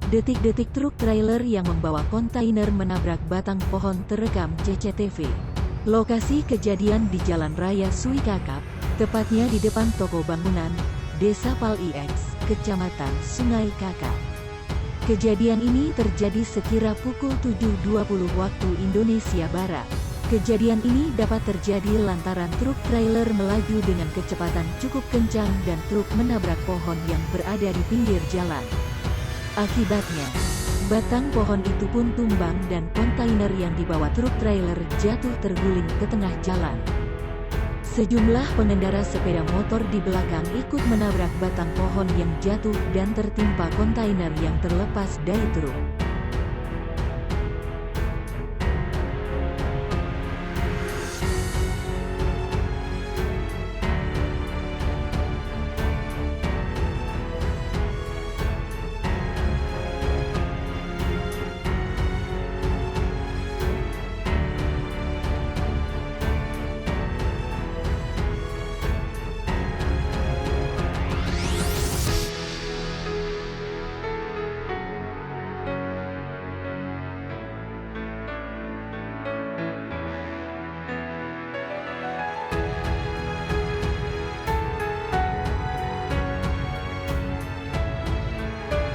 Detik-detik truk trailer yang membawa kontainer menabrak batang pohon terekam CCTV. Lokasi kejadian di Jalan Raya Suikakap, tepatnya di depan toko bangunan, Desa Pal IX, Kecamatan Sungai Kakap. Kejadian ini terjadi sekira pukul 7.20 waktu Indonesia Barat. Kejadian ini dapat terjadi lantaran truk trailer melaju dengan kecepatan cukup kencang dan truk menabrak pohon yang berada di pinggir jalan. Akibatnya, batang pohon itu pun tumbang dan kontainer yang dibawa truk trailer jatuh terguling ke tengah jalan. Sejumlah pengendara sepeda motor di belakang ikut menabrak batang pohon yang jatuh dan tertimpa kontainer yang terlepas dari truk.